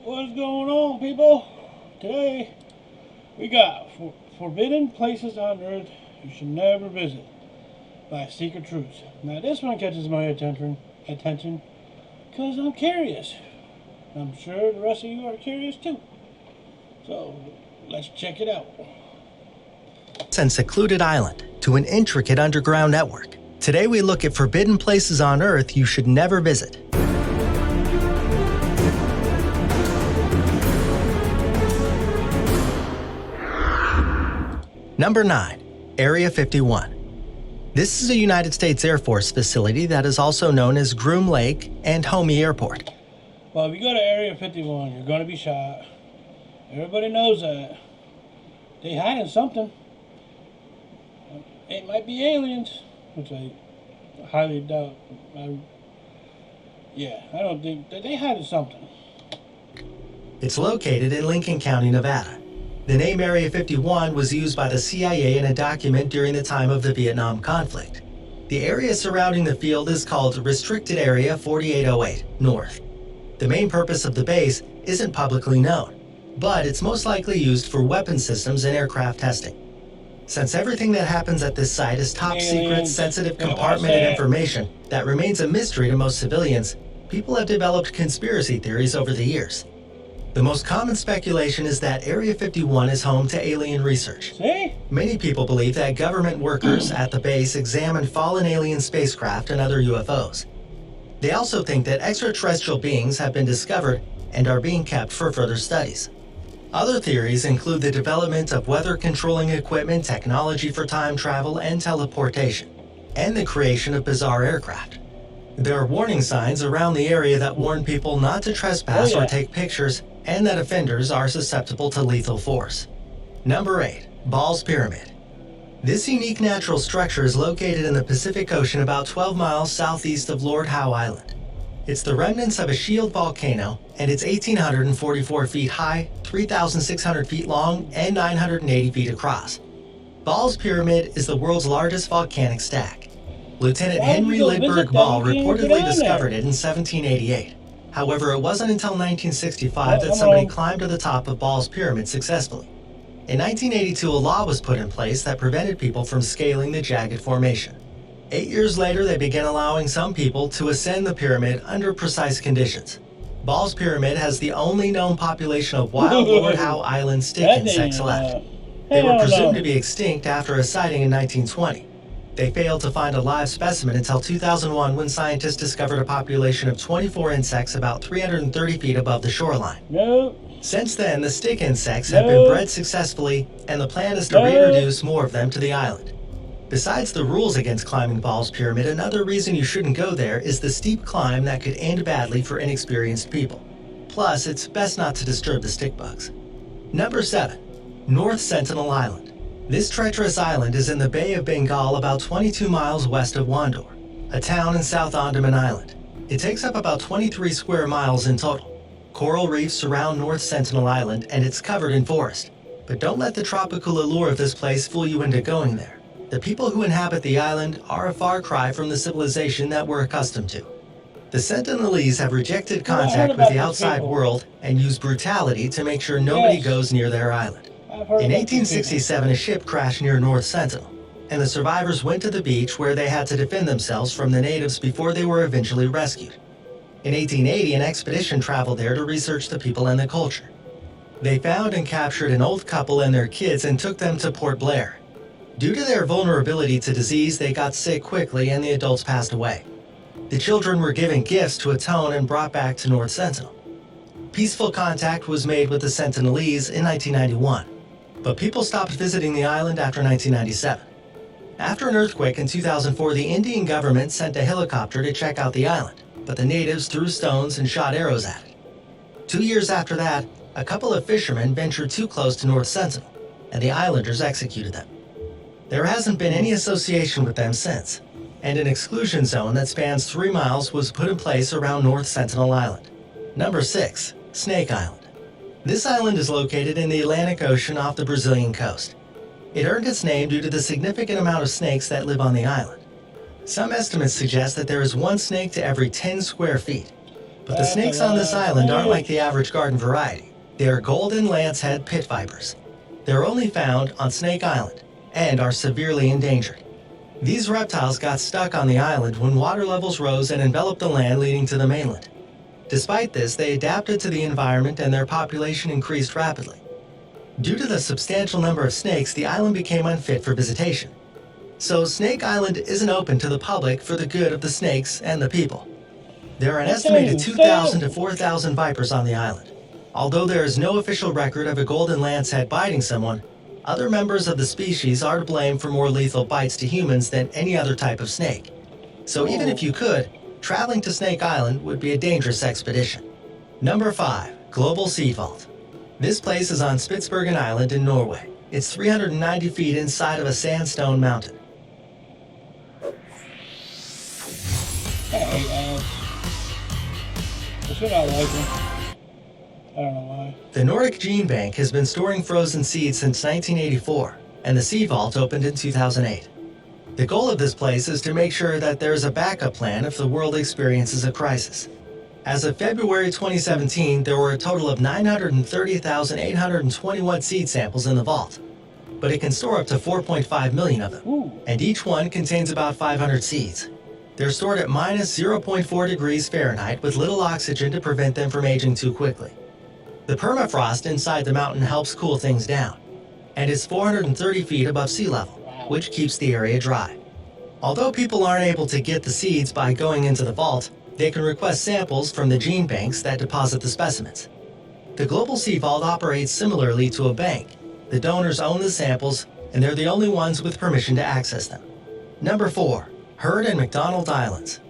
What's going on, people? Today we got forbidden places on Earth you should never visit by Secret Truths. Now this one catches my attention because I'm curious. I'm sure the rest of you are curious too. So let's check it out. And secluded island to an intricate underground network. Today we look at forbidden places on Earth you should never visit. Number 9. Area 51. This is a United States Air Force facility that is also known as Groom Lake and Homey Airport. Well, if you go to Area 51, you're going to be shot. Everybody knows that. They hiding something. It might be aliens, which I highly doubt. I don't think they hiding something. It's located in Lincoln County, Nevada. The name Area 51 was used by the CIA in a document during the time of the Vietnam conflict. The area surrounding the field is called Restricted Area 4808 North. The main purpose of the base isn't publicly known, but it's most likely used for weapon systems and aircraft testing. Since everything that happens at this site is top secret, sensitive, compartmented information that remains a mystery to most civilians, people have developed conspiracy theories over the years. The most common speculation is that Area 51 is home to alien research. See? Many people believe that government workers at the base examine fallen alien spacecraft and other UFOs. They also think that extraterrestrial beings have been discovered and are being kept for further studies. Other theories include the development of weather-controlling equipment, technology for time travel and teleportation, and the creation of bizarre aircraft. There are warning signs around the area that warn people not to trespass or take pictures, and that offenders are susceptible to lethal force. Number 8. Ball's Pyramid. This unique natural structure is located in the Pacific Ocean about 12 miles southeast of Lord Howe Island. It's the remnants of a shield volcano, and it's 1,844 feet high, 3,600 feet long, and 980 feet across. Ball's Pyramid is the world's largest volcanic stack. Lieutenant Henry Lidberg Ball reportedly discovered it in 1788. However, it wasn't until 1965 that somebody climbed to the top of Ball's Pyramid successfully. In 1982, a law was put in place that prevented people from scaling the jagged formation. 8 years later, they began allowing some people to ascend the pyramid under precise conditions. Ball's Pyramid has the only known population of wild Lord Howe Island stick insects left. They were presumed to be extinct after a sighting in 1920. They failed to find a live specimen until 2001 when scientists discovered a population of 24 insects about 330 feet above the shoreline. Since then, the stick insects have been bred successfully, and the plan is to reintroduce more of them to the island. Besides the rules against climbing Ball's Pyramid, another reason you shouldn't go there is the steep climb that could end badly for inexperienced people. Plus, it's best not to disturb the stick bugs. Number 7. North Sentinel Island. This treacherous island is in the Bay of Bengal about 22 miles west of Wandoor, a town in South Andaman Island. It takes up about 23 square miles in total. Coral reefs surround North Sentinel Island and it's covered in forest. But don't let the tropical allure of this place fool you into going there. The people who inhabit the island are a far cry from the civilization that we're accustomed to. The Sentinelese have rejected contact with the outside world and use brutality to make sure nobody goes near their island. In 1867, a ship crashed near North Sentinel, and the survivors went to the beach where they had to defend themselves from the natives before they were eventually rescued. In 1880, an expedition traveled there to research the people and the culture. They found and captured an old couple and their kids and took them to Port Blair. Due to their vulnerability to disease, they got sick quickly and the adults passed away. The children were given gifts to atone and brought back to North Sentinel. Peaceful contact was made with the Sentinelese in 1991. But people stopped visiting the island after 1997. After an earthquake in 2004, the Indian government sent a helicopter to check out the island, but the natives threw stones and shot arrows at it. 2 years after that, a couple of fishermen ventured too close to North Sentinel, and the islanders executed them. There hasn't been any association with them since, and an exclusion zone that spans 3 miles was put in place around North Sentinel Island. Number 6. Snake Island. This island is located in the Atlantic Ocean off the Brazilian coast. It earned its name due to the significant amount of snakes that live on the island. Some estimates suggest that there is one snake to every 10 square feet, But the snakes on this island aren't like the average garden variety. They are golden lancehead pit vipers. They're only found on Snake Island and are severely endangered. These reptiles got stuck on the island when water levels rose and enveloped the land leading to the mainland. Despite this, they adapted to the environment and their population increased rapidly. Due to the substantial number of snakes, the island became unfit for visitation. So Snake Island isn't open to the public for the good of the snakes and the people. There are an estimated 2,000 to 4,000 vipers on the island. Although there is no official record of a golden lancehead biting someone, other members of the species are to blame for more lethal bites to humans than any other type of snake. So even if you could, traveling to Snake Island would be a dangerous expedition. Number 5. Global Sea Vault. This place is on Spitsbergen Island in Norway. It's 390 feet inside of a sandstone mountain. I hate ants. That's what I like them. I don't know why. The Nordic Gene Bank has been storing frozen seeds since 1984, and the Sea Vault opened in 2008. The goal of this place is to make sure that there is a backup plan if the world experiences a crisis. As of February 2017, there were a total of 930,821 seed samples in the vault, but it can store up to 4.5 million of them, and each one contains about 500 seeds. They're stored at minus 0.4 degrees Fahrenheit with little oxygen to prevent them from aging too quickly. The permafrost inside the mountain helps cool things down, and it's 430 feet above sea level, which keeps the area dry. Although people aren't able to get the seeds by going into the vault, they can request samples from the gene banks that deposit the specimens. The Global Sea Vault operates similarly to a bank. The donors own the samples, and they're the only ones with permission to access them. Number 4. Heard and McDonald Islands.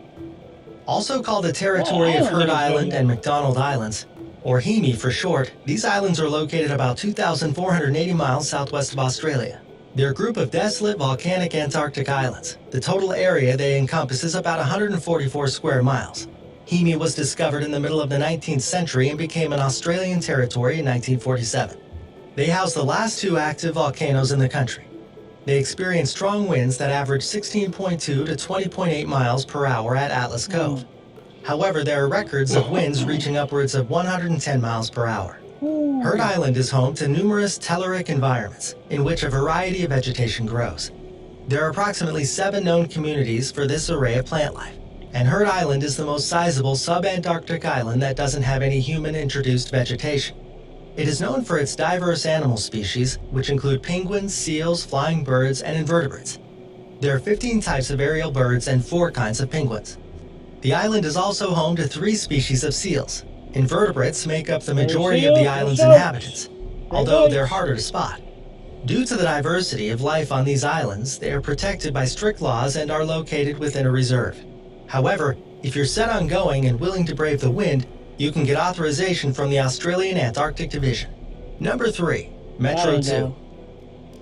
Also called the territory of Heard Island and McDonald Islands, or HEMI for short, these islands are located about 2,480 miles southwest of Australia. They're a group of desolate volcanic Antarctic islands. The total area they encompass is about 144 square miles. HEMI was discovered in the middle of the 19th century and became an Australian territory in 1947. They house the last 2 active volcanoes in the country. They experience strong winds that average 16.2 to 20.8 miles per hour at Atlas Cove. However, there are records of winds reaching upwards of 110 miles per hour. Heard Island is home to numerous telluric environments in which a variety of vegetation grows. There are approximately 7 known communities for this array of plant life, and Heard Island is the most sizable sub-Antarctic island that doesn't have any human-introduced vegetation. It is known for its diverse animal species, which include penguins, seals, flying birds, and invertebrates. There are 15 types of aerial birds and 4 kinds of penguins. The island is also home to 3 species of seals. Invertebrates make up the majority of the island's inhabitants, although they're harder to spot. Due to the diversity of life on these islands, they are protected by strict laws and are located within a reserve. However, if you're set on going and willing to brave the wind, you can get authorization from the Australian Antarctic Division. Number 3. Metro 2.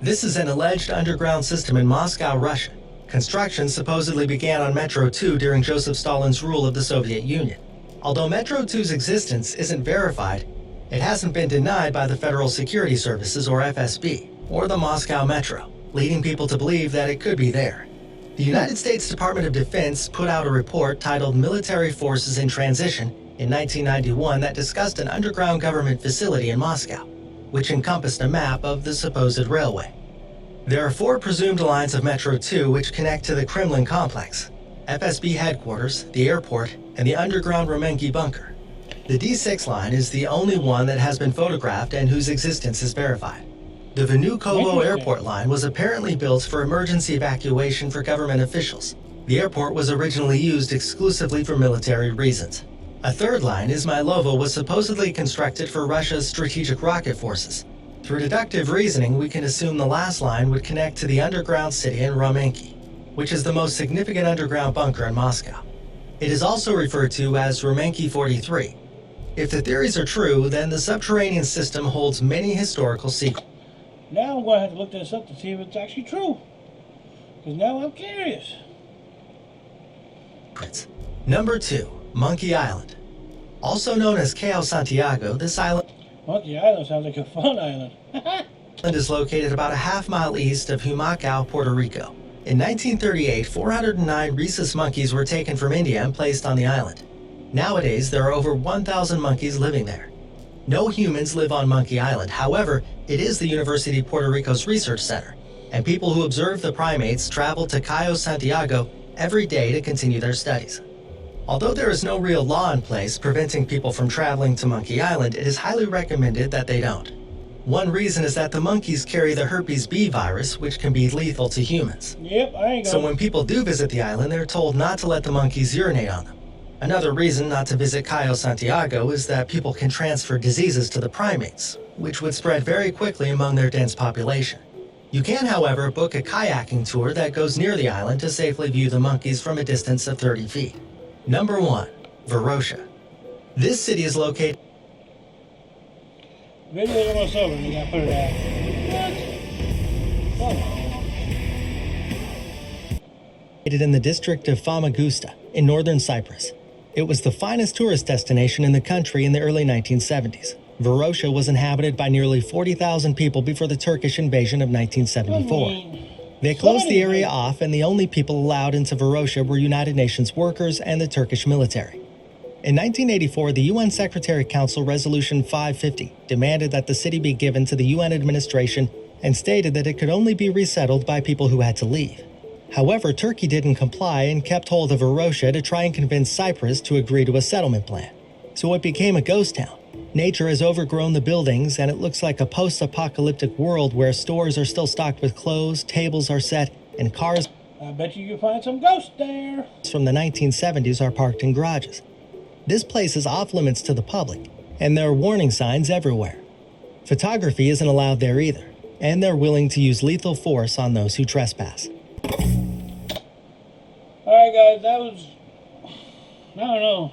This is an alleged underground system in Moscow, Russia. Construction supposedly began on Metro 2 during Joseph Stalin's rule of the Soviet Union. Although Metro 2's existence isn't verified, it hasn't been denied by the Federal Security Services, or FSB, or the Moscow Metro, leading people to believe that it could be there. The United States Department of Defense put out a report titled Military Forces in Transition in 1991 that discussed an underground government facility in Moscow, which encompassed a map of the supposed railway. There are 4 presumed lines of Metro 2 which connect to the Kremlin complex, FSB headquarters, the airport, and the underground Romenki bunker. The D6 line is the only one that has been photographed and whose existence is verified. The Vnukovo airport line was apparently built for emergency evacuation for government officials. The airport was originally used exclusively for military reasons. A 3rd line, Izmailovo, was supposedly constructed for Russia's strategic rocket forces. Through deductive reasoning, we can assume the last line would connect to the underground city in Romenki, which is the most significant underground bunker in Moscow. It is also referred to as Romenki 43. If the theories are true, then the subterranean system holds many historical secrets. Now I'm going to have to look this up to see if it's actually true. Because now I'm curious. Number 2. Monkey Island. Also known as Cayo Santiago, this island Monkey Island sounds like a fun island. is located about a half-mile east of Humacao, Puerto Rico. In 1938, 409 rhesus monkeys were taken from India and placed on the island. Nowadays, there are over 1,000 monkeys living there. No humans live on Monkey Island. However, it is the University of Puerto Rico's research center, and people who observe the primates travel to Cayo Santiago every day to continue their studies. Although there is no real law in place preventing people from traveling to Monkey Island, it is highly recommended that they don't. One reason is that the monkeys carry the herpes B virus, which can be lethal to humans. Yep, I ain't So going. when people do visit the island, they're told not to let the monkeys urinate on them. Another reason not to visit Cayo Santiago is that people can transfer diseases to the primates, which would spread very quickly among their dense population. You can, however, book a kayaking tour that goes near the island to safely view the monkeys from a distance of 30 feet. Number 1. Varsha. This city is located Video's almost over. You gotta put it out. What? Come on. in the district of Famagusta in northern Cyprus. It was the finest tourist destination in the country in the early 1970s. Varsha was inhabited by nearly 40,000 people before the Turkish invasion of 1974. They closed the area off, and the only people allowed into Varsha were United Nations workers and the Turkish military. In 1984, the UN Secretary Council Resolution 550 demanded that the city be given to the UN administration and stated that it could only be resettled by people who had to leave. However, Turkey didn't comply and kept hold of Varsha to try and convince Cyprus to agree to a settlement plan. So it became a ghost town. Nature has overgrown the buildings, and it looks like a post-apocalyptic world where stores are still stocked with clothes, tables are set, and cars I bet you can find some ghosts there. from the 1970s are parked in garages. This place is off limits to the public, and there are warning signs everywhere. Photography isn't allowed there either, and they're willing to use lethal force on those who trespass. Alright guys, that was, I don't know,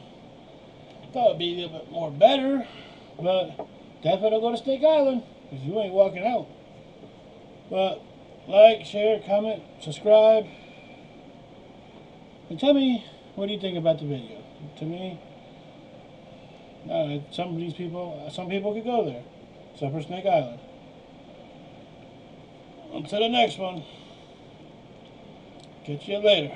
thought it'd be a little bit more better, but definitely don't go to Snake Island, because you ain't walking out. But like, share, comment, subscribe, and tell me what do you think about the video. To me, some of these people, some people could go there, except for Snake Island. Until the next one, catch you later.